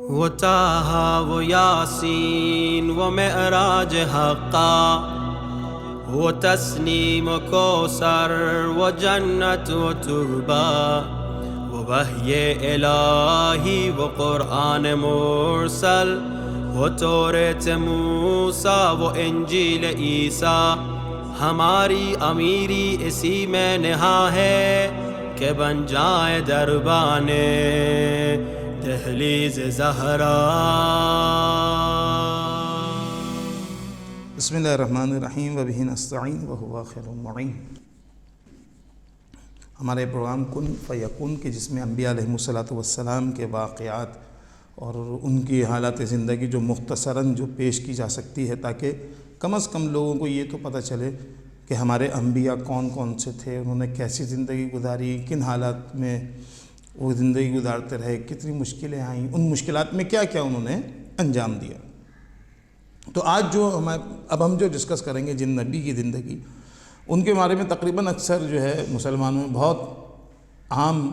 وطه وياسين ومعراج حقا وتسنيم وكوثر وجنة وتوبة ووحي إلهي وقرآن مرسل وتوراة موسى وإنجیل عیسیٰ. ہماری امیری اسی میں نہا ہے کہ بن جائے دربان دہلیز زہرا. بسم اللہ الرحمن الرحیم وبہ نستعین وہو خیر المعین. ہمارے پروگرام کن فیکون کے جس میں انبیاء علیہ السلام کے واقعات اور ان کی حالات زندگی جو مختصراً جو پیش کی جا سکتی ہے تاکہ کم از کم لوگوں کو یہ تو پتہ چلے کہ ہمارے انبیاء کون کون سے تھے، انہوں نے کیسی زندگی گزاری، کن حالات میں وہ زندگی گزارتے رہے، کتنی مشکلیں آئیں، ان مشکلات میں کیا کیا انہوں نے انجام دیا. تو آج اب ہم جو ڈسکس کریں گے جن نبی کی زندگی، ان کے بارے میں تقریباً اکثر جو ہے مسلمانوں میں بہت عام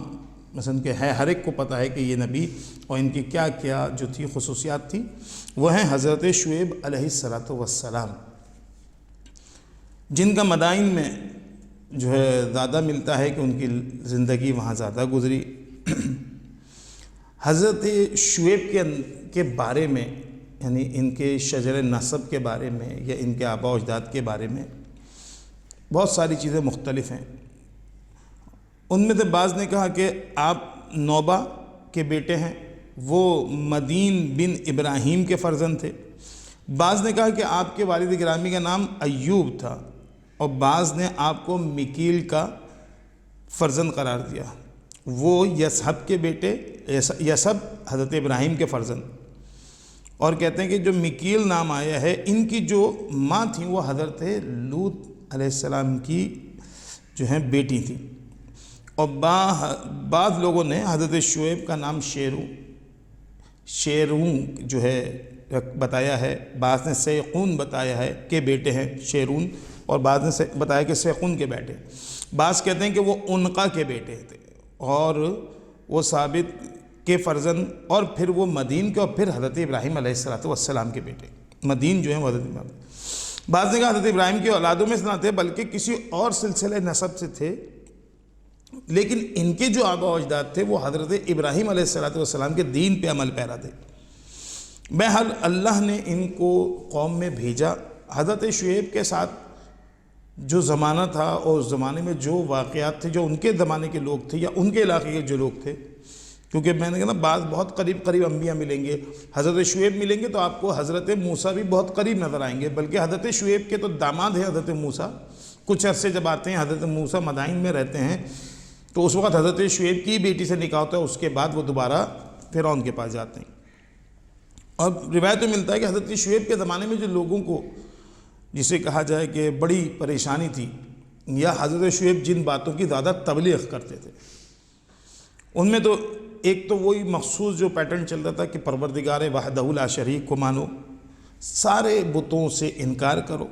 مثلا کہ ہے، ہر ایک کو پتہ ہے کہ یہ نبی اور ان کی کیا کیا جو تھی خصوصیات تھی. وہ ہیں حضرت شعیب علیہ السلام، جن کا مدائن میں جو ہے زیادہ ملتا ہے کہ ان کی زندگی وہاں زیادہ گزری. حضرت شعیب کے بارے میں یعنی ان کے شجر نسب کے بارے میں یا ان کے آباء و اجداد کے بارے میں بہت ساری چیزیں مختلف ہیں. ان میں سے بعض نے کہا کہ آپ نوبہ کے بیٹے ہیں، وہ مدین بن ابراہیم کے فرزند تھے. بعض نے کہا کہ آپ کے والد گرامی کا نام ایوب تھا، اور بعض نے آپ کو مکیل کا فرزند قرار دیا. وہ یسحب کے بیٹے، یسحب حضرت ابراہیم کے فرزند، اور کہتے ہیں کہ جو مکیل نام آیا ہے ان کی جو ماں تھیں وہ حضرت لوط علیہ السلام کی جو ہیں بیٹی تھی. اور بعض لوگوں نے حضرت شعیب کا نام شیرون جو ہے بتایا ہے، بعض نے سیقون بتایا ہے کہ بیٹے ہیں شیرون، اور بعض نے بتایا کہ سیقون کے بیٹے. بعض کہتے ہیں کہ وہ عنقا کے بیٹے تھے، اور وہ ثابت کے فرزند، اور پھر وہ مدین کے، اور پھر حضرت ابراہیم علیہ السلام کے بیٹے. مدین جو ہیں وہ حضرت ابراہیم. بعض نے کہا حضرت ابراہیم کے اولادوں میں سے نہ تھے بلکہ کسی اور سلسلہ نسب سے تھے، لیکن ان کے جو آباء و اجداد تھے وہ حضرت ابراہیم علیہ السلام کے دین پہ عمل پیرا تھے. بہرحال اللہ نے ان کو قوم میں بھیجا. حضرت شعیب کے ساتھ جو زمانہ تھا اور اس زمانے میں جو واقعات تھے جو ان کے زمانے کے لوگ تھے یا ان کے علاقے کے جو لوگ تھے، کیونکہ میں نے کہا نا بعض بہت قریب انبیاء ملیں گے. حضرت شعیب ملیں گے تو آپ کو حضرت موسیٰ بھی بہت قریب نظر آئیں گے، بلکہ حضرت شعیب کے تو داماد ہیں حضرت موسیٰ. کچھ عرصے جب آتے ہیں حضرت موسیٰ مدائن میں رہتے ہیں تو اس وقت حضرت شعیب کی بیٹی سے نکاح ہوتا ہے، اس کے بعد وہ دوبارہ فرعون کے پاس جاتے ہیں. اور روایت میں ملتا ہے کہ حضرت شعیب کے زمانے میں جو لوگوں کو جسے کہا جائے کہ بڑی پریشانی تھی، یا حضرت شعیب جن باتوں کی زیادہ تبلیغ کرتے تھے، ان میں تو ایک تو وہی مخصوص جو پیٹرن چل رہا تھا کہ پروردگار وحدہ لا شریک کو مانو، سارے بتوں سے انکار کرو،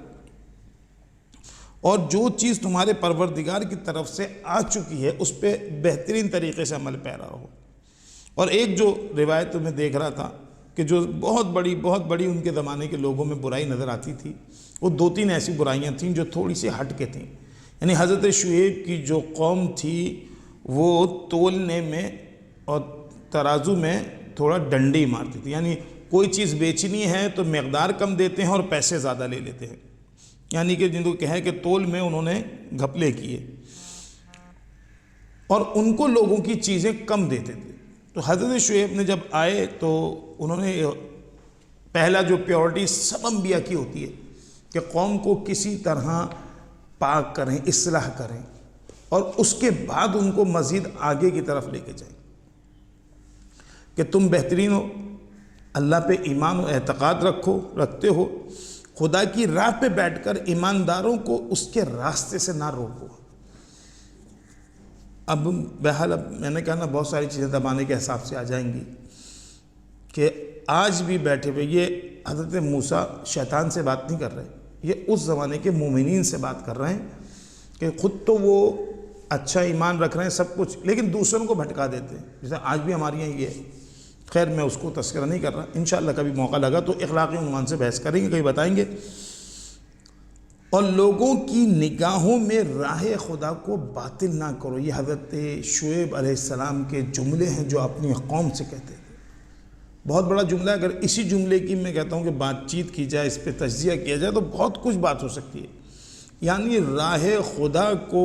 اور جو چیز تمہارے پروردگار کی طرف سے آ چکی ہے اس پہ بہترین طریقے سے عمل پیرا ہو. اور ایک جو روایت میں دیکھ رہا تھا کہ جو بہت بڑی ان کے زمانے کے لوگوں میں برائی نظر آتی تھی، وہ 2-3 ایسی برائیاں تھیں جو تھوڑی سی ہٹ کے تھیں. یعنی حضرت شعیب کی جو قوم تھی وہ تولنے میں اور ترازو میں تھوڑا ڈنڈی مارتی تھی. یعنی کوئی چیز بیچنی ہے تو مقدار کم دیتے ہیں اور پیسے زیادہ لے لیتے ہیں، یعنی کہ جن کو کہے کہ تول میں انہوں نے گھپلے کیے، اور ان کو لوگوں کی چیزیں کم دیتے تھے. تو حضرت شعیب نے جب آئے تو انہوں نے پہلا جو پیورٹی سب انبیاء کی ہوتی ہے کہ قوم کو کسی طرح پاک کریں، اصلاح کریں، اور اس کے بعد ان کو مزید آگے کی طرف لے کے جائیں کہ تم بہترین ہو، اللہ پہ ایمان و اعتقاد رکھتے ہو، خدا کی راہ پہ بیٹھ کر ایمانداروں کو اس کے راستے سے نہ روکو. اب بہرحال میں نے کہا نا بہت ساری چیزیں دبانے کے حساب سے آ جائیں گی کہ آج بھی بیٹھے ہوئے یہ حضرت موسیٰ شیطان سے بات نہیں کر رہے، یہ اس زمانے کے مومنین سے بات کر رہے ہیں کہ خود تو وہ اچھا ایمان رکھ رہے ہیں سب کچھ، لیکن دوسروں کو بھٹکا دیتے ہیں. جیسے آج بھی ہمارے یہاں یہ ہے، خیر میں اس کو تذکرہ نہیں کر رہا، انشاءاللہ کبھی موقع لگا تو اخلاقی عنوان سے بحث کریں گے، کبھی بتائیں گے۔ اور لوگوں کی نگاہوں میں راہ خدا کو باطل نہ کرو، یہ حضرت شعیب علیہ السلام کے جملے ہیں جو اپنی قوم سے کہتے ہیں۔ بہت بڑا جملہ ہے، اگر اسی جملے کی میں کہتا ہوں کہ بات چیت کی جائے، اس پہ تجزیہ کیا جائے تو بہت کچھ بات ہو سکتی ہے۔ یعنی راہ خدا کو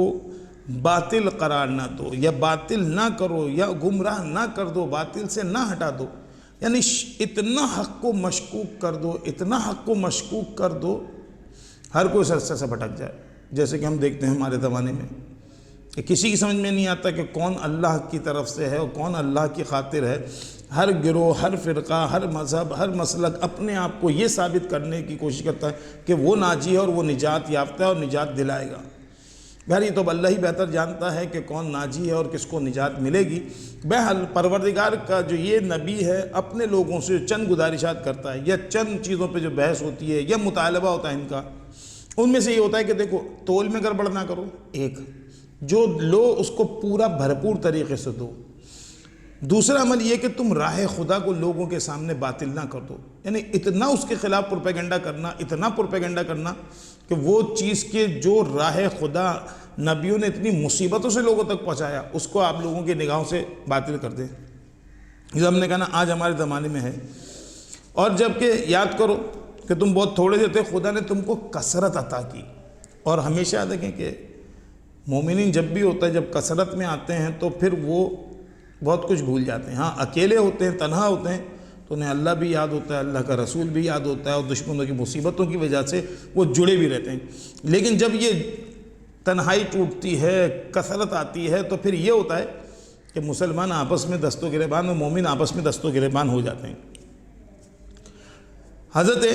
باطل قرار نہ دو، یا باطل نہ کرو، یا گمراہ نہ کر دو، باطل سے نہ ہٹا دو، یعنی اتنا حق کو مشکوک کر دو، اتنا حق کو مشکوک کر دو ہر کوئی راستے سے بھٹک جائے۔ جیسے کہ ہم دیکھتے ہیں ہمارے زمانے میں کہ کسی کی سمجھ میں نہیں آتا کہ کون اللہ کی طرف سے ہے اور کون اللہ کی خاطر ہے۔ ہر گروہ، ہر فرقہ، ہر مذہب، ہر مسلک اپنے آپ کو یہ ثابت کرنے کی کوشش کرتا ہے کہ وہ ناجی ہے اور وہ نجات یافتہ ہے اور نجات دلائے گا۔ بہر یہ تو اللہ ہی بہتر جانتا ہے کہ کون ناجی ہے اور کس کو نجات ملے گی۔ بہرحال پروردگار کا جو یہ نبی ہے اپنے لوگوں سے چند گزارشات کرتا ہے، یا چند چیزوں پہ جو بحث ہوتی ہے یا مطالبہ ہوتا ہے ان کا، ان میں سے یہ ہوتا ہے کہ دیکھو تول میں گڑبڑ نہ کرو، ایک جو لو اس کو پورا بھرپور طریقے سے دو۔ دوسرا عمل یہ کہ تم راہ خدا کو لوگوں کے سامنے باطل نہ کر دو، یعنی اتنا اس کے خلاف پروپیگنڈا کرنا، اتنا پروپیگنڈا کرنا کہ وہ چیز کے جو راہ خدا نبیوں نے اتنی مصیبتوں سے لوگوں تک پہنچایا اس کو آپ لوگوں کی نگاہوں سے باطل کر دیں۔ جو ہم نے کہا نا آج ہمارے زمانے میں ہے، اور جب کہ یاد کرو کہ تم بہت تھوڑے سے تھے، خدا نے تم کو کثرت عطا کی۔ اور ہمیشہ یاد رکھیں کہ مومنین جب بھی ہوتا ہے، جب کثرت میں آتے ہیں تو پھر وہ بہت کچھ بھول جاتے ہیں۔ ہاں اکیلے ہوتے ہیں، تنہا ہوتے ہیں تو انہیں اللہ بھی یاد ہوتا ہے، اللہ کا رسول بھی یاد ہوتا ہے، اور دشمنوں کی مصیبتوں کی وجہ سے وہ جڑے بھی رہتے ہیں۔ لیکن جب یہ تنہائی ٹوٹتی ہے، کثرت آتی ہے، تو پھر یہ ہوتا ہے کہ مسلمان آپس میں دست و گریبان اور مومن آپس میں دست و گریبان ہو جاتے ہیں۔ حضرت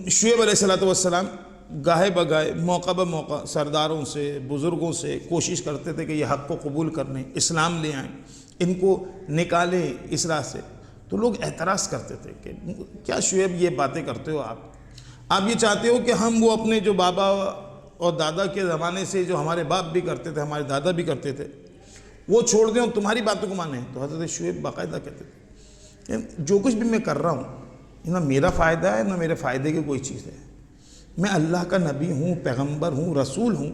شعیب علیہ السلام گاہے بگاہے، موقع بموقع سرداروں سے، بزرگوں سے کوشش کرتے تھے کہ یہ حق کو قبول کرنے، اسلام لے آئیں، ان کو نکالیں اس راہ سے۔ تو لوگ اعتراض کرتے تھے کہ کیا شعیب یہ باتیں کرتے ہو آپ یہ چاہتے ہو کہ ہم وہ اپنے جو بابا اور دادا کے زمانے سے جو ہمارے باپ بھی کرتے تھے، ہمارے دادا بھی کرتے تھے، وہ چھوڑ دیں اور تمہاری باتوں کو مانیں؟ تو حضرت شعیب باقاعدہ کہتے تھے جو کچھ بھی میں کر رہا ہوں نہ میرا فائدہ ہے نہ میرے فائدے کی کوئی چیز ہے، میں اللہ کا نبی ہوں، پیغمبر ہوں، رسول ہوں،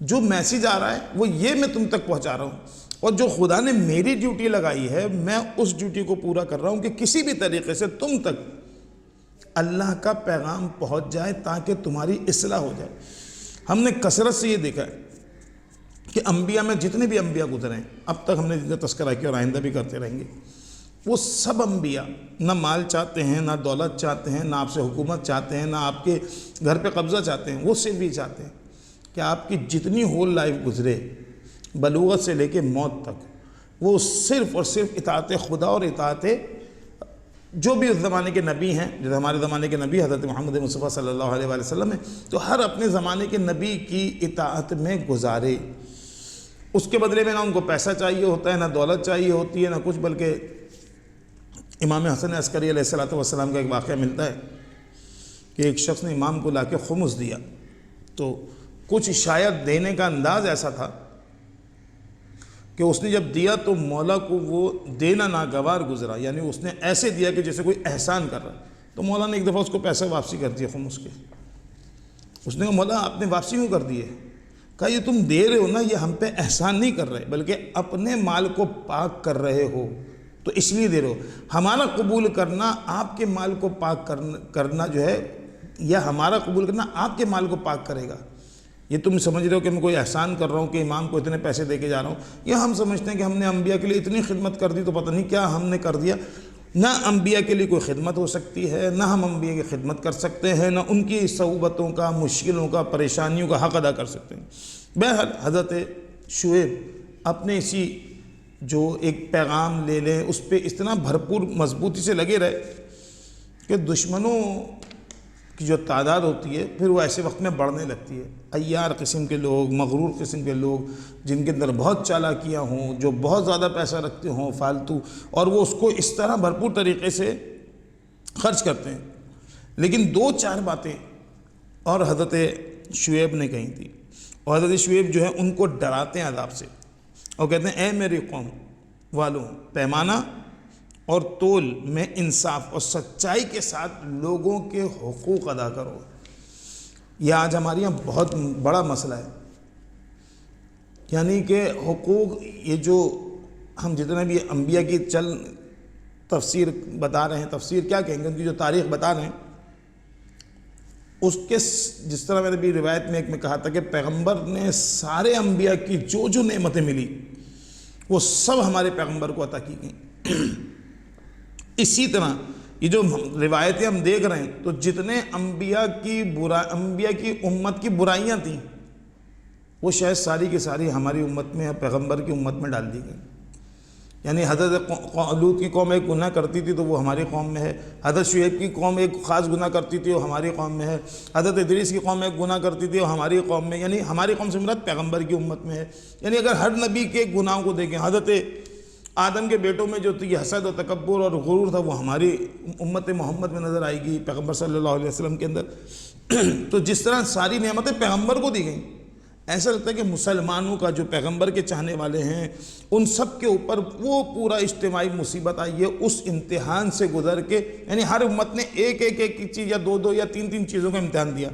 جو میسیج آ رہا ہے وہ یہ میں تم تک پہنچا رہا ہوں، اور جو خدا نے میری ڈیوٹی لگائی ہے میں اس ڈیوٹی کو پورا کر رہا ہوں کہ کسی بھی طریقے سے تم تک اللہ کا پیغام پہنچ جائے تاکہ تمہاری اصلاح ہو جائے۔ ہم نے کثرت سے یہ دیکھا ہے کہ انبیاء میں جتنے بھی انبیاء گزرے ہیں اب تک، ہم نے جن کا تذکرہ کیا اور آئندہ بھی کرتے رہیں گے، وہ سب انبیاء نہ مال چاہتے ہیں، نہ دولت چاہتے ہیں، نہ آپ سے حکومت چاہتے ہیں، نہ آپ کے گھر پہ قبضہ چاہتے ہیں، وہ صرف یہ چاہتے ہیں کہ آپ کی جتنی ہول لائف گزرے بلوغت سے لے کے موت تک، وہ صرف اور صرف اطاعت خدا اور اطاعت جو بھی اس زمانے کے نبی ہیں، جیسے ہمارے زمانے کے نبی حضرت محمد مصطفیٰ صلی اللہ علیہ وآلہ وسلم ہیں، تو ہر اپنے زمانے کے نبی کی اطاعت میں گزارے۔ اس کے بدلے میں نہ ان کو پیسہ چاہیے ہوتا ہے، نہ دولت چاہیے ہوتی ہے، نہ کچھ، بلکہ امام حسن عسکری علیہ السلام کا ایک واقعہ ملتا ہے کہ ایک شخص نے امام کو لا کے خمس دیا، تو کچھ شاید دینے کا انداز ایسا تھا کہ اس نے جب دیا تو مولا کو وہ دینا ناگوار گزرا، یعنی اس نے ایسے دیا کہ جیسے کوئی احسان کر رہا ہے۔ تو مولا نے ایک دفعہ اس کو پیسے واپسی کر دیا خمس کے۔ اس نے کہا مولا آپ نے واپسی کیوں کر دیے؟ کہا یہ تم دے رہے ہو نا، یہ ہم پہ احسان نہیں کر رہے بلکہ اپنے مال کو پاک کر رہے ہو، تو اس لیے دے رہے ہو۔ ہمارا قبول کرنا آپ کے مال کو پاک کرنا جو ہے، یا ہمارا قبول کرنا آپ کے مال کو پاک کرے گا۔ یہ تم سمجھ رہے ہو کہ میں کوئی احسان کر رہا ہوں کہ امام کو اتنے پیسے دے کے جا رہا ہوں، یا ہم سمجھتے ہیں کہ ہم نے انبیاء کے لیے اتنی خدمت کر دی تو پتہ نہیں کیا ہم نے کر دیا۔ نہ انبیاء کے لیے کوئی خدمت ہو سکتی ہے، نہ ہم انبیاء کی خدمت کر سکتے ہیں، نہ ان کی صعوبتوں کا، مشکلوں کا، پریشانیوں کا حق ادا کر سکتے ہیں۔ بہرحال حضرت شعیب اپنے اسی جو ایک پیغام لے لیں اس پہ اتنا بھرپور مضبوطی سے لگے رہے کہ دشمنوں کی جو تعداد ہوتی ہے پھر وہ ایسے وقت میں بڑھنے لگتی ہے۔ عیار قسم کے لوگ، مغرور قسم کے لوگ، جن کے اندر بہت چالاکیاں ہوں، جو بہت زیادہ پیسہ رکھتے ہوں فالتو، اور وہ اس کو اس طرح بھرپور طریقے سے خرچ کرتے ہیں۔ لیکن دو چار باتیں اور حضرت شعیب نے کہی تھی، اور حضرت شعیب جو ہے ان کو ڈراتے ہیں عذاب سے، اور کہتے ہیں اے میری قوم، والوں پیمانہ اور تول میں انصاف اور سچائی کے ساتھ لوگوں کے حقوق ادا کرو۔ یہ آج ہمارے یہاں بہت بڑا مسئلہ ہے، یعنی کہ حقوق، یہ جو ہم جتنے بھی انبیاء کی تفسیر بتا رہے ہیں، تفسیر کیا کہیں گے، ان کی جو تاریخ بتا رہے ہیں، اس کے جس طرح میں نے بھی روایت میں ایک میں کہا تھا کہ پیغمبر نے سارے انبیاء کی جو جو نعمتیں ملی وہ سب ہمارے پیغمبر کو عطا کی گئیں۔ اسی طرح یہ جو روایتیں ہم دیکھ رہے ہیں تو جتنے انبیاء کی امت کی برائیاں تھیں وہ شاید ساری کی ساری ہماری امت میں، پیغمبر کی امت میں ڈال دی گئی۔ یعنی حضرت لوط کی قوم ایک گناہ کرتی تھی تو وہ ہماری قوم میں ہے، حضرت شعیب کی قوم ایک خاص گناہ کرتی تھی وہ ہماری قوم میں ہے، حضرت ادریس کی قوم ایک گناہ کرتی تھی وہ ہماری قوم میں، یعنی ہماری قوم سے مراد پیغمبر کی امت میں ہے۔ یعنی اگر ہر نبی کے گناہوں کو دیکھیں، حضرت آدم کے بیٹوں میں جو تھی حسد و تکبر اور غرور تھا وہ ہماری امت محمد میں نظر آئے گی، پیغمبر صلی اللہ علیہ وسلم کے اندر۔ تو جس طرح ساری نعمتیں پیغمبر کو دی گئیں، ایسا لگتا ہے کہ مسلمانوں کا جو پیغمبر کے چاہنے والے ہیں ان سب کے اوپر وہ پورا اجتماعی مصیبت آئی ہے، اس امتحان سے گزر کے، یعنی ہر امت نے ایک چیز یا دو یا تین چیزوں کا امتحان دیا۔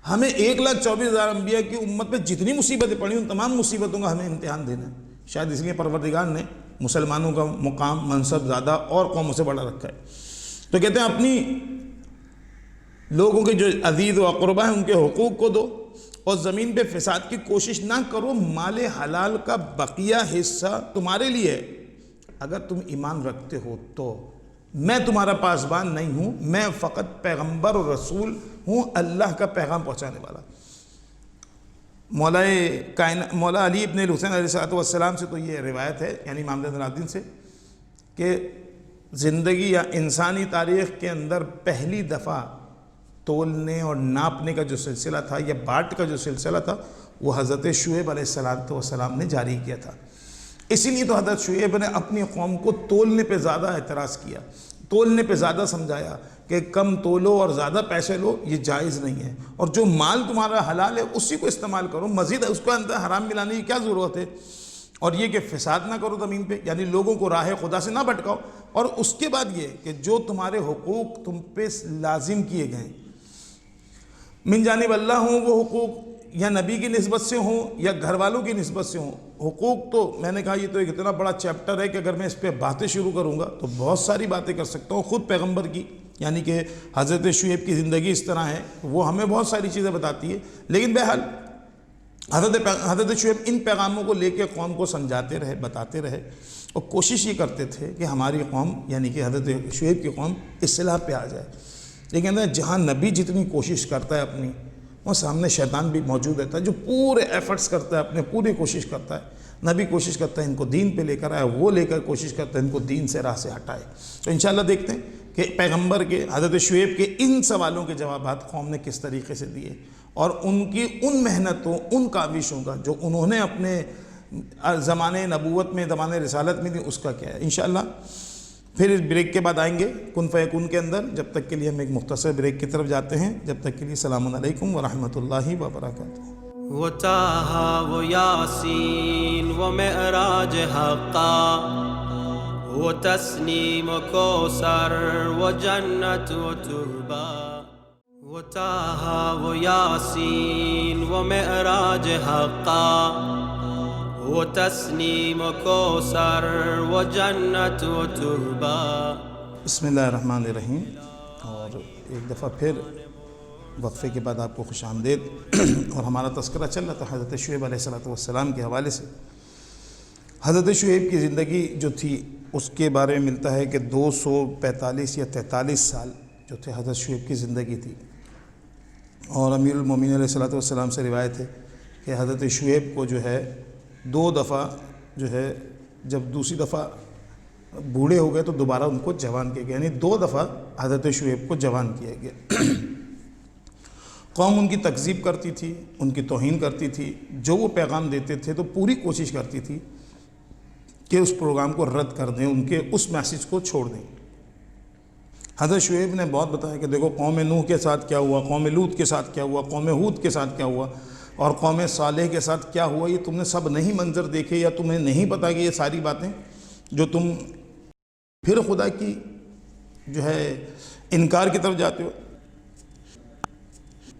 ہمیں 1,24,000 انبیاء کی امت پہ جتنی مصیبتیں پڑی ان تمام مصیبتوں کا ہمیں امتحان دینا ہے۔ شاید اس لیے پروردگار نے مسلمانوں کا مقام منصب زیادہ اور قوموں سے بڑا رکھا ہے۔ تو کہتے ہیں اپنی لوگوں کے جو عزیز و اقربا ہیں ان کے حقوق کو دو، اور زمین پہ فساد کی کوشش نہ کرو، مال حلال کا بقیہ حصہ تمہارے لیے ہے اگر تم ایمان رکھتے ہو تو۔ میں تمہارا پاسبان نہیں ہوں، میں فقط پیغمبر اور رسول ہوں، اللہ کا پیغام پہنچانے والا۔ مولا علی ابن الحسین علیہ السلام سے تو یہ روایت ہے، یعنی امام زین العابدین سے، کہ زندگی یا انسانی تاریخ کے اندر پہلی دفعہ تولنے اور ناپنے کا جو سلسلہ تھا یا باٹ کا جو سلسلہ تھا وہ حضرت شعیب علیہ السلام نے جاری کیا تھا۔ اسی لیے تو حضرت شعیب نے اپنی قوم کو تولنے پہ زیادہ اعتراض کیا، تولنے پہ زیادہ سمجھایا کہ کم تولو اور زیادہ پیسے لو، یہ جائز نہیں ہے، اور جو مال تمہارا حلال ہے اسی کو استعمال کرو، مزید اس کو اندر حرام ملانے کی کیا ضرورت ہے، اور یہ کہ فساد نہ کرو زمین پہ، یعنی لوگوں کو راہ خدا سے نہ بھٹکاؤ۔ اور اس کے بعد یہ کہ جو تمہارے حقوق تم پہ لازم کیے گئے من جانب اللہ ہوں، وہ حقوق یا نبی کی نسبت سے ہوں یا گھر والوں کی نسبت سے ہوں، حقوق تو میں نے کہا یہ تو ایک اتنا بڑا چیپٹر ہے کہ اگر میں اس پہ باتیں شروع کروں گا تو بہت ساری باتیں کر سکتا ہوں۔ خود پیغمبر کی، یعنی کہ حضرت شعیب کی زندگی اس طرح ہے، وہ ہمیں بہت ساری چیزیں بتاتی ہے، لیکن بہرحال حضرت شعیب ان پیغاموں کو لے کے قوم کو سمجھاتے رہے، بتاتے رہے، اور کوشش یہ کرتے تھے کہ ہماری قوم، یعنی کہ حضرت شعیب کی قوم اصلاح پہ آ جائے۔ لیکن جہاں نبی جتنی کوشش کرتا ہے اپنی، وہ سامنے شیطان بھی موجود رہتا ہے جو پورے ایفرٹس کرتا ہے، اپنے پوری کوشش کرتا ہے۔ نبی کوشش کرتا ہے ان کو دین پہ لے کر آئے، وہ لے کر کوشش کرتا ہے ان کو دین سے راہ سے ہٹائے۔ تو انشاءاللہ دیکھتے ہیں کہ پیغمبر کے، حضرت شعیب کے ان سوالوں کے جوابات قوم نے کس طریقے سے دیے، اور ان کی ان محنتوں، ان کاوشوں کا جو انہوں نے اپنے زمانے نبوت میں، زمانے رسالت میں دی، اس کا کیا ہے۔ انشاءاللہ پھر اس بریک کے بعد آئیں گے کن فیکون کے اندر۔ جب تک کے لیے ہم ایک مختصر بریک کی طرف جاتے ہیں، جب تک کے لیے السلام علیکم ورحمۃ اللہ وبرکاتہ۔ وہ طٰہٰ وہ یاسین وہ معراج حقا، وہ تسنیم و کوثر وہ جنت و طوبیٰ۔ وہ طٰہٰ وہ یاسین وہ معراج حقا، وہ تسنیم و کوثر وہ جنت و طوبیٰ۔ بسم اللہ الرحمن الرحیم۔ اور ایک دفعہ پھر وقفے کے بعد آپ کو خوش آمدید۔ اور ہمارا تذکرہ چل رہا تھا حضرت شعیب علیہ السلام کے حوالے سے۔ حضرت شعیب کی زندگی جو تھی اس کے بارے میں ملتا ہے کہ 245 یا 43 سال جو تھے حضرت شعیب کی زندگی تھی، اور امیر المومنین علیہ السلام سے روایت ہے کہ حضرت شعیب کو جو ہے 2 دفعہ جو ہے، جب دوسری دفعہ بوڑھے ہو گئے تو دوبارہ ان کو جوان کیا گیا، یعنی 2 دفعہ حضرت شعیب کو جوان کیا گیا۔ قوم ان کی تکذیب کرتی تھی، ان کی توہین کرتی تھی، جو وہ پیغام دیتے تھے تو پوری کوشش کرتی تھی کہ اس پروگرام کو رد کر دیں، ان کے اس میسیج کو چھوڑ دیں۔ حضرت شعیب نے بہت بتایا کہ دیکھو قوم نوح کے ساتھ کیا ہوا، قوم لوط کے ساتھ کیا ہوا، قوم ہود کے ساتھ کیا ہوا، اور قوم صالح کے ساتھ کیا ہوا، یہ تم نے سب نہیں منظر دیکھے، یا تمہیں نہیں پتا کہ یہ ساری باتیں جو تم پھر خدا کی جو ہے انکار کی طرف جاتے ہو۔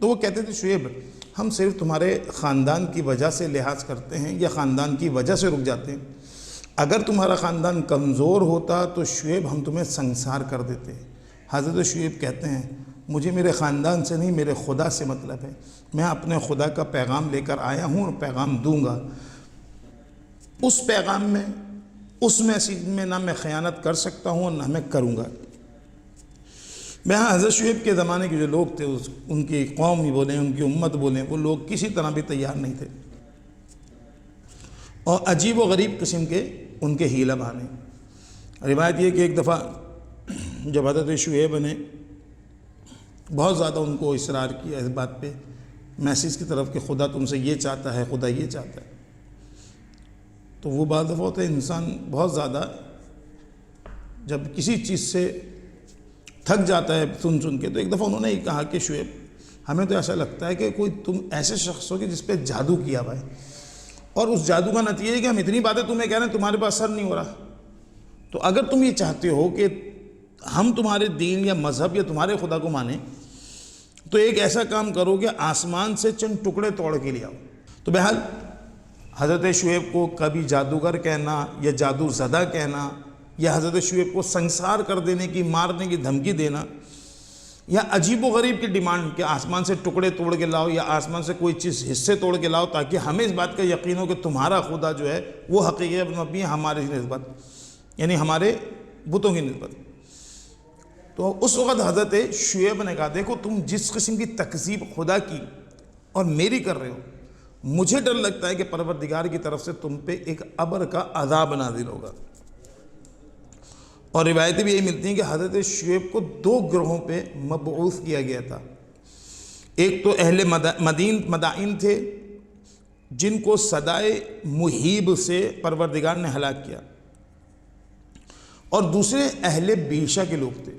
تو وہ کہتے تھے شعیب ہم صرف تمہارے خاندان کی وجہ سے لحاظ کرتے ہیں یا خاندان کی وجہ سے رک جاتے ہیں، اگر تمہارا خاندان کمزور ہوتا تو شعیب ہم تمہیں سنسار کر دیتے۔ حضرت شعیب کہتے ہیں مجھے میرے خاندان سے نہیں میرے خدا سے مطلب ہے، میں اپنے خدا کا پیغام لے کر آیا ہوں اور پیغام دوں گا، اس پیغام میں اس میسیج میں نہ میں خیانت کر سکتا ہوں اور نہ میں کروں گا۔ یہاں حضرت شعیب کے زمانے کے جو لوگ تھے ان کی قوم ہی بولیں ان کی امت بولیں وہ لوگ کسی طرح بھی تیار نہیں تھے، اور عجیب و غریب قسم کے ان کے حیلہ بہانے۔ روایت یہ کہ ایک دفعہ جب حضرت شعیب نے بہت زیادہ ان کو اصرار کیا اس بات پہ میسیج کی طرف کہ خدا تم سے یہ چاہتا ہے، خدا یہ چاہتا ہے، تو وہ بعض دفعہ ہوتا ہے انسان بہت زیادہ جب کسی چیز سے تھک جاتا ہے سن کے، تو ایک دفعہ انہوں نے ہی کہا کہ شعیب ہمیں تو ایسا لگتا ہے کہ کوئی تم ایسے شخص ہو کہ جس پہ جادو کیا ہوا ہے، اور اس جادو کا نتیجہ ہے کہ ہم اتنی باتیں تمہیں کہہ رہے ہیں تمہارے پاس اثر نہیں ہو رہا، تو اگر تم یہ چاہتے ہو کہ ہم تمہارے دین یا مذہب یا تمہارے خدا کو مانیں تو ایک ایسا کام کرو کہ آسمان سے چند ٹکڑے توڑ کے لے آؤ۔ تو بہرحال حضرت شعیب کو کبھی جادوگر کہنا یا جادو زدہ کہنا یا حضرت شعیب کو سنسار کر دینے کی مارنے کی دھمکی دینا یا عجیب و غریب کی ڈیمانڈ کہ آسمان سے ٹکڑے توڑ کے لاؤ یا آسمان سے کوئی چیز حصے توڑ کے لاؤ تاکہ ہمیں اس بات کا یقین ہو کہ تمہارا خدا جو ہے وہ حقیقت مبنی ہے ہمارے نسبت، یعنی ہمارے بتوں کی نسبت۔ تو اس وقت حضرت شعیب نے کہا دیکھو تم جس قسم کی تکذیب خدا کی اور میری کر رہے ہو، مجھے ڈر لگتا ہے کہ پروردگار کی طرف سے تم پہ ایک ابر کا عذاب نازل ہوگا۔ اور روایتیں بھی یہی ملتی ہیں کہ حضرت شعیب کو 2 گروہوں پہ مبعوث کیا گیا تھا، ایک تو اہل مدائن تھے جن کو صدائے مہیب سے پروردگار نے ہلاک کیا، اور دوسرے اہل بیشہ کے لوگ تھے،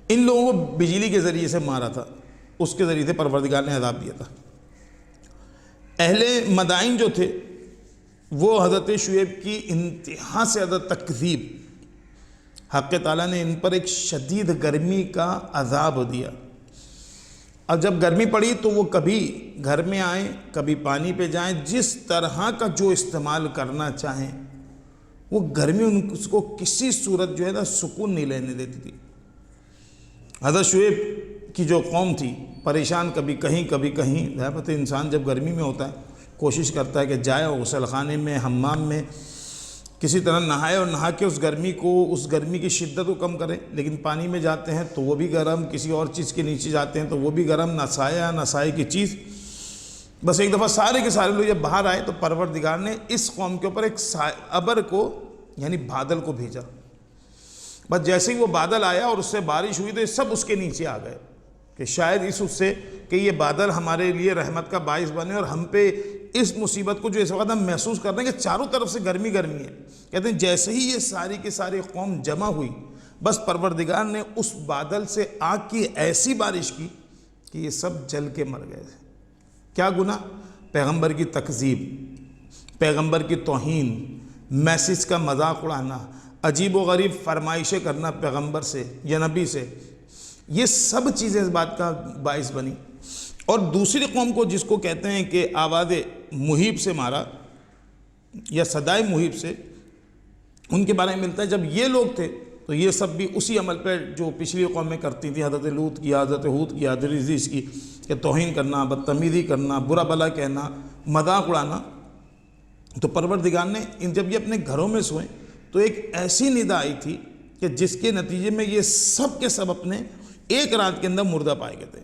ان لوگوں کو بجلی کے ذریعے سے مارا تھا، اس کے ذریعے سے پروردگار نے عذاب دیا تھا۔ اہل مدائن جو تھے وہ حضرت شعیب کی انتہا سے زیادہ تکذیب، حق تعالیٰ نے ان پر ایک شدید گرمی کا عذاب دیا۔ اب جب گرمی پڑی تو وہ کبھی گھر میں آئیں کبھی پانی پہ جائیں، جس طرح کا جو استعمال کرنا چاہیں، وہ گرمی ان کو کسی صورت جو ہے نا سکون نہیں لینے دیتی تھی۔ حضرت شعیب کی جو قوم تھی پریشان، کبھی کہیں کبھی کہیں، ظاہر ہے انسان جب گرمی میں ہوتا ہے کوشش کرتا ہے کہ جائے غسل خانے میں حمام میں کسی طرح نہائے اور نہا کے اس گرمی کی شدت کو کم کرے، لیکن پانی میں جاتے ہیں تو وہ بھی گرم، کسی اور چیز کے نیچے جاتے ہیں تو وہ بھی گرم، نہ سایہ نہ سائے کی چیز۔ بس ایک دفعہ سارے کے سارے لوگ جب باہر آئے تو پروردگار نے اس قوم کے اوپر ایک ابر کو یعنی بادل کو بھیجا، بس جیسے ہی وہ بادل آیا اور اس سے بارش ہوئی تو یہ سب اس کے نیچے آ گئے کہ شاید اس سے کہ یہ بادل ہمارے لیے رحمت کا باعث بنے اور ہم پہ اس مصیبت کو جو اس وقت ہم محسوس کر رہے ہیں کہ چاروں طرف سے گرمی گرمی ہے، کہتے ہیں جیسے ہی یہ ساری کی ساری قوم جمع ہوئی بس پروردگار نے اس بادل سے آگ کی ایسی بارش کی کہ یہ سب جل کے مر گئے۔ کیا گناہ؟ پیغمبر کی تکذیب، پیغمبر کی توہین، میسیج کا مذاق اڑانا، عجیب و غریب فرمائشیں کرنا پیغمبر سے یا نبی سے، یہ سب چیزیں اس بات کا باعث بنی۔ اور دوسری قوم کو جس کو کہتے ہیں کہ آواز مہیب سے مارا یا صدائے مہیب سے، ان کے بارے میں ملتا ہے جب یہ لوگ تھے تو یہ سب بھی اسی عمل پہ جو پچھلی قومیں کرتی تھیں، حضرت لوط کی، حضرت ہود کی، حضرت عزیز کی، کہ توہین کرنا، بدتمیزی کرنا، برا بھلا کہنا، مذاق اڑانا۔ تو پروردگار نے جب یہ اپنے گھروں میں سوئیں تو ایک ایسی ندا آئی تھی کہ جس کے نتیجے میں یہ سب کے سب اپنے ایک رات کے اندر مردہ پائے گئے تھے۔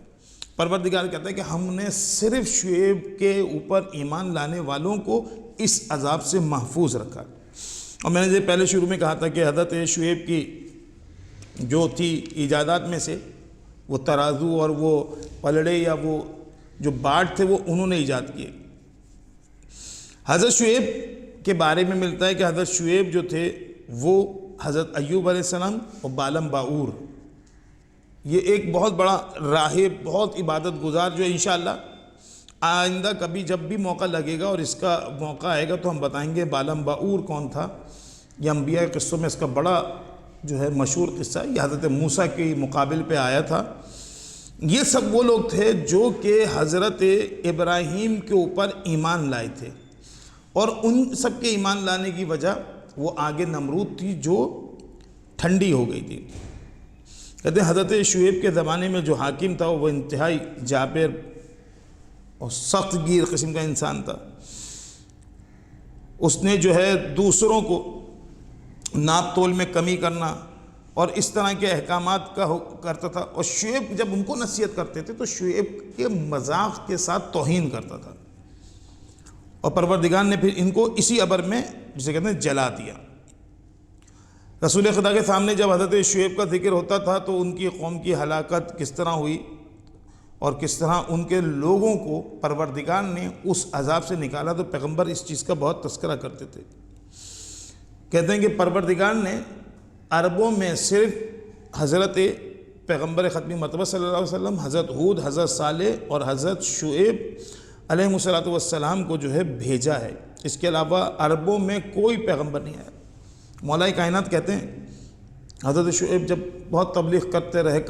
پروردگار کہتا ہے کہ ہم نے صرف شعیب کے اوپر ایمان لانے والوں کو اس عذاب سے محفوظ رکھا۔ اور میں نے جو پہلے شروع میں کہا تھا کہ حضرت شعیب کی جو تھی ایجادات میں سے وہ ترازو اور وہ پلڑے یا وہ جو باٹ تھے وہ انہوں نے ایجاد کیے۔ حضرت شعیب کے بارے میں ملتا ہے کہ حضرت شعیب جو تھے وہ حضرت ایوب علیہ السلام اور بالم باور، یہ ایک بہت بڑا راہب، بہت عبادت گزار جو انشاءاللہ آئندہ کبھی جب بھی موقع لگے گا اور اس کا موقع آئے گا تو ہم بتائیں گے بالم بعور کون تھا۔ یہ انبیاء کے قصوں میں اس کا بڑا جو ہے مشہور قصہ ہے، یہ حضرت موسیٰ کے مقابل پہ آیا تھا۔ یہ سب وہ لوگ تھے جو کہ حضرت ابراہیم کے اوپر ایمان لائے تھے، اور ان سب کے ایمان لانے کی وجہ وہ آگے نمرود تھی جو ٹھنڈی ہو گئی تھی۔ کہتے ہیں حضرت شعیب کے زمانے میں جو حاکم تھا وہ انتہائی جابر اور سخت گیر قسم کا انسان تھا۔ اس نے جو ہے دوسروں کو ناپ تول میں کمی کرنا اور اس طرح کے احکامات کا کرتا تھا، اور شعیب جب ان کو نصیحت کرتے تھے تو شعیب کے مذاق کے ساتھ توہین کرتا تھا، اور پروردگار نے پھر ان کو اسی ابر میں جسے کہتے ہیں جلا دیا۔ رسول خدا کے سامنے جب حضرت شعیب کا ذکر ہوتا تھا تو ان کی قوم کی ہلاکت کس طرح ہوئی اور کس طرح ان کے لوگوں کو پروردگار نے اس عذاب سے نکالا، تو پیغمبر اس چیز کا بہت تذکرہ کرتے تھے۔ کہتے ہیں کہ پروردگار نے عربوں میں صرف حضرت پیغمبر ختمی مرتبہ صلی اللہ علیہ وسلم، حضرت ہود، حضرت صالح اور حضرت شعیب علیہ السلام کو جو ہے بھیجا ہے، اس کے علاوہ عربوں میں کوئی پیغمبر نہیں آیا۔ مولا کائنات کہتے ہیں حضرت شعیب جب بہت تبلیغ کرتے رہے،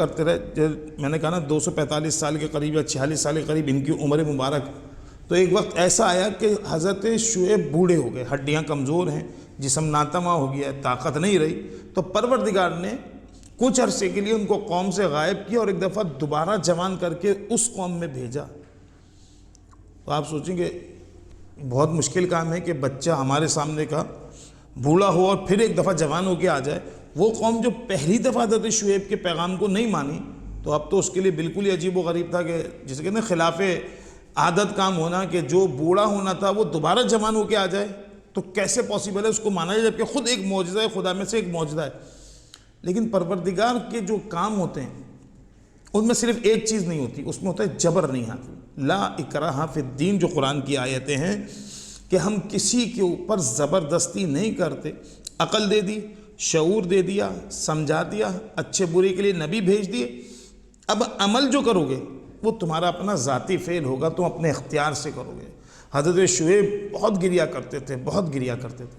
میں نے کہا نا 245 سال کے قریب یا 46 سال کے قریب ان کی عمر مبارک، تو ایک وقت ایسا آیا کہ حضرت شعیب بوڑھے ہو گئے، ہڈیاں کمزور ہیں، جسم ناتما ہو گیا ہے، طاقت نہیں رہی، تو پروردگار نے کچھ عرصے کے لیے ان کو قوم سے غائب کیا اور ایک دفعہ دوبارہ جوان کر کے اس قوم میں بھیجا۔ تو آپ سوچیں کہ بہت مشکل کام ہے کہ بچہ ہمارے سامنے کا بوڑھا ہو اور پھر ایک دفعہ جوان ہو کے آ جائے۔ وہ قوم جو پہلی دفعہ حضرت شعیب کے پیغام کو نہیں مانی تو اب تو اس کے لیے بالکل ہی عجیب و غریب تھا کہ جسے کہتے ہیں خلاف عادت کام ہونا، کہ جو بوڑھا ہونا تھا وہ دوبارہ جوان ہو کے آ جائے، تو کیسے پاسبل ہے اس کو مانا جائے، جبکہ خود ایک معجزہ ہے، خدا میں سے ایک معجزہ ہے۔ لیکن پروردگار کے جو کام ہوتے ہیں ان میں صرف ایک چیز نہیں ہوتی، اس میں ہوتا ہے جبر نہیں حاکم، لا اکراہ فی الدین، جو قرآن کی آیتیں ہیں کہ ہم کسی کے اوپر زبردستی نہیں کرتے۔ عقل دے دی، شعور دے دیا، سمجھا دیا، اچھے برے کے لیے نبی بھیج دیے، اب عمل جو کرو گے وہ تمہارا اپنا ذاتی فعل ہوگا، تم اپنے اختیار سے کرو گے۔ حضرت شعیب بہت گریا کرتے تھے، بہت گریا کرتے تھے،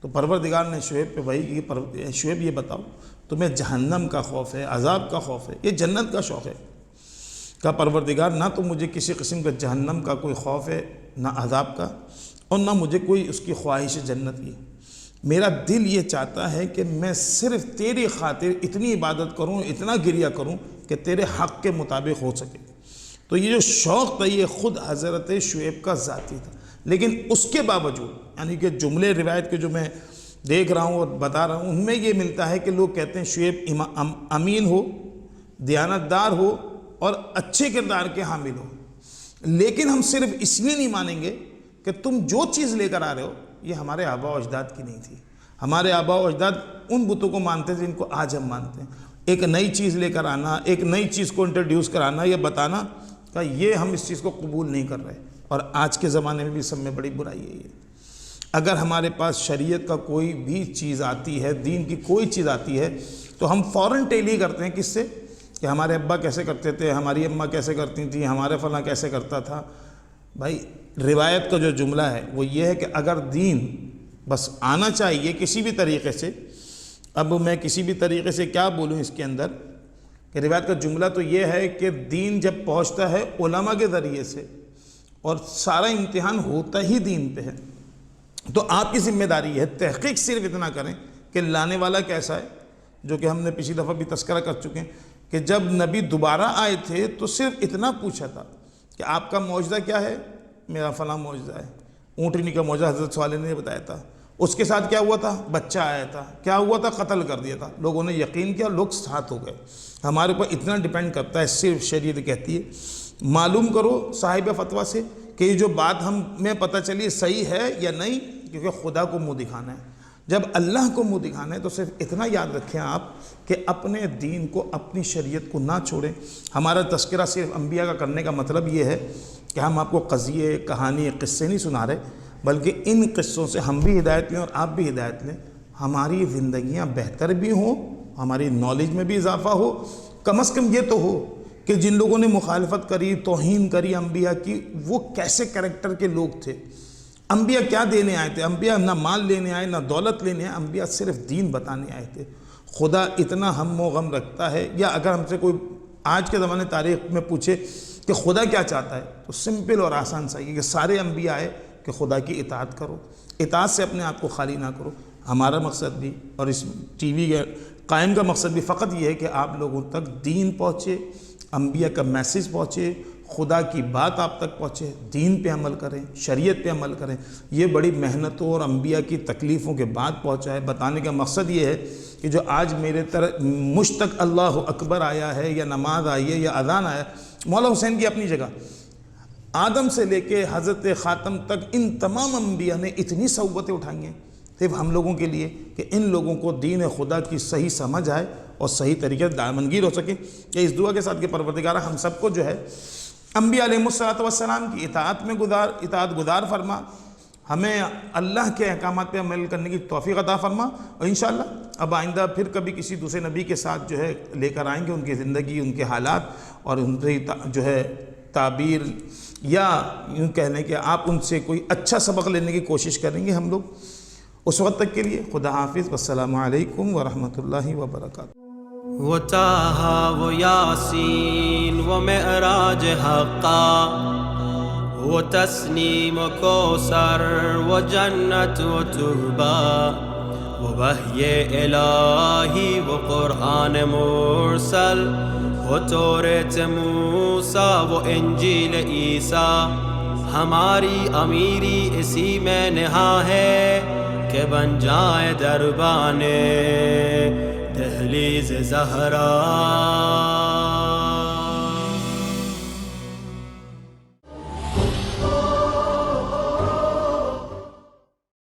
تو پروردگار نے شعیب پہ وحی کی، شعیب یہ بتاؤ تمہیں جہنم کا خوف ہے، عذاب کا خوف ہے، یہ جنت کا شوق ہے؟ کہا پروردگار نہ تو مجھے کسی قسم کا جہنم کا کوئی خوف ہے، نہ عذاب کا، اور نہ مجھے کوئی اس کی خواہش جنت کی۔ میرا دل یہ چاہتا ہے کہ میں صرف تیری خاطر اتنی عبادت کروں، اتنا گریا کروں کہ تیرے حق کے مطابق ہو سکے۔ تو یہ جو شوق تھا یہ خود حضرت شعیب کا ذاتی تھا، لیکن اس کے باوجود یعنی کہ جملے روایت کے جو میں دیکھ رہا ہوں اور بتا رہا ہوں ان میں یہ ملتا ہے کہ لوگ کہتے ہیں شعیب امین ہو، دیانتدار ہو اور اچھے کردار کے حامل ہو، لیکن ہم صرف اس لیے نہیں مانیں گے کہ تم جو چیز لے کر آ رہے ہو یہ ہمارے آباء و اجداد کی نہیں تھی۔ ہمارے آباء و اجداد ان بتوں کو مانتے تھے جن کو آج ہم مانتے ہیں۔ ایک نئی چیز لے کر آنا، ایک نئی چیز کو انٹروڈیوس کرانا، یہ بتانا کہ یہ ہم اس چیز کو قبول نہیں کر رہے، اور آج کے زمانے میں بھی سب میں بڑی برائی ہے یہ۔ اگر ہمارے پاس شریعت کا کوئی بھی چیز آتی ہے، دین کی کوئی چیز آتی ہے، تو ہم فوراً ٹیلی کرتے ہیں کس سے کہ ہمارے ابا کیسے کرتے تھے، ہماری اماں کیسے کرتی تھیں، ہمارے فلاں کیسے کرتا تھا۔ بھائی روایت کا جو جملہ ہے وہ یہ ہے کہ اگر دین بس آنا چاہیے کسی بھی طریقے سے، اب میں کسی بھی طریقے سے کیا بولوں اس کے اندر، کہ روایت کا جملہ تو یہ ہے کہ دین جب پہنچتا ہے علماء کے ذریعے سے اور سارا امتحان ہوتا ہی دین پہ ہے، تو آپ کی ذمہ داری ہے تحقیق صرف اتنا کریں کہ لانے والا کیسا ہے، جو کہ ہم نے پچھلی دفعہ بھی تذکرہ کر چکے ہیں کہ جب نبی دوبارہ آئے تھے تو صرف اتنا پوچھا تھا کہ آپ کا معجزہ کیا ہے، میرا فلاں معجزہ ہے۔ اونٹنی کا معجزہ حضرت صالح نے بتایا تھا، اس کے ساتھ کیا ہوا تھا، بچہ آیا تھا، کیا ہوا تھا، قتل کر دیا تھا، لوگوں نے یقین کیا، لوگ ساتھ ہو گئے۔ ہمارے اوپر اتنا ڈیپینڈ کرتا ہے، صرف شریعت کہتی ہے معلوم کرو صاحب فتویٰ سے کہ یہ جو بات ہمیں پتہ چلی صحیح ہے یا نہیں، کیونکہ خدا کو منہ دکھانا ہے۔ جب اللہ کو منہ دکھانا ہے تو صرف اتنا یاد رکھیں آپ کہ اپنے دین کو، اپنی شریعت کو نہ چھوڑیں۔ ہمارا تذکرہ صرف انبیاء کا کرنے کا مطلب یہ ہے کہ ہم آپ کو قضیے، کہانی، قصے نہیں سنا رہے، بلکہ ان قصوں سے ہم بھی ہدایت لیں اور آپ بھی ہدایت لیں، ہماری زندگیاں بہتر بھی ہوں، ہماری نالج میں بھی اضافہ ہو، کم از کم یہ تو ہو کہ جن لوگوں نے مخالفت کری، توہین کری انبیاء کی، وہ کیسے کریکٹر کے لوگ تھے۔ انبیاء کیا دینے آئے تھے؟ انبیاء نہ مال لینے آئے نہ دولت لینے آئے، انبیاء صرف دین بتانے آئے تھے۔ خدا اتنا ہم و غم رکھتا ہے، یا اگر ہم سے کوئی آج کے زمانے تاریخ میں پوچھے کہ خدا کیا چاہتا ہے، تو سمپل اور آسان سا یہ کہ سارے انبیاء آئے کہ خدا کی اطاعت کرو، اطاعت سے اپنے آپ کو خالی نہ کرو۔ ہمارا مقصد بھی اور اس ٹی وی کے قائم کا مقصد بھی فقط یہ ہے کہ آپ لوگوں تک دین پہنچے، انبیاء کا میسیج پہنچے، خدا کی بات آپ تک پہنچے، دین پہ عمل کریں، شریعت پہ عمل کریں۔ یہ بڑی محنتوں اور انبیاء کی تکلیفوں کے بعد پہنچا ہے۔ بتانے کا مقصد یہ ہے کہ جو آج میرے مجھ تک اللہ اکبر آیا ہے، یا نماز آئی ہے، یا اذان آیا ہے، مولا حسین کی اپنی جگہ، آدم سے لے کے حضرت خاتم تک ان تمام انبیاء نے اتنی صحبتیں اٹھائی ہیں صرف ہم لوگوں کے لیے کہ ان لوگوں کو دین خدا کی صحیح سمجھ آئے اور صحیح طریقے سے دامنگیر ہو سکے۔ کہ اس دعا کے ساتھ کہ پروردگارہ ہم سب کو جو ہے انبیاء علیہ السلام کی اطاعت گزار فرما، ہمیں اللہ کے احکامات پہ عمل کرنے کی توفیق عطا فرما، اور انشاءاللہ اب آئندہ پھر کبھی کسی دوسرے نبی کے ساتھ جو ہے لے کر آئیں گے ان کی زندگی، ان کے حالات اور ان سے جو ہے تعبیر، یا یوں کہہ لیں کہ آپ ان سے کوئی اچھا سبق لینے کی کوشش کریں گے ہم لوگ۔ اس وقت تک کے لیے خدا حافظ، والسلام علیکم ورحمۃ اللہ وبرکاتہ۔ وہ طٰہٰ وہ یاسین وہ معراج حقا، وہ تسنیم و کوثر وہ جنت و طوبیٰ، وہ وحی الہی وہ قرآن مرسل، وہ توریت موسیٰ وہ انجیل عیسیٰ۔ ہماری امیری اسی میں نہا ہے کہ بن جائے دربانے دہلیز زہرا۔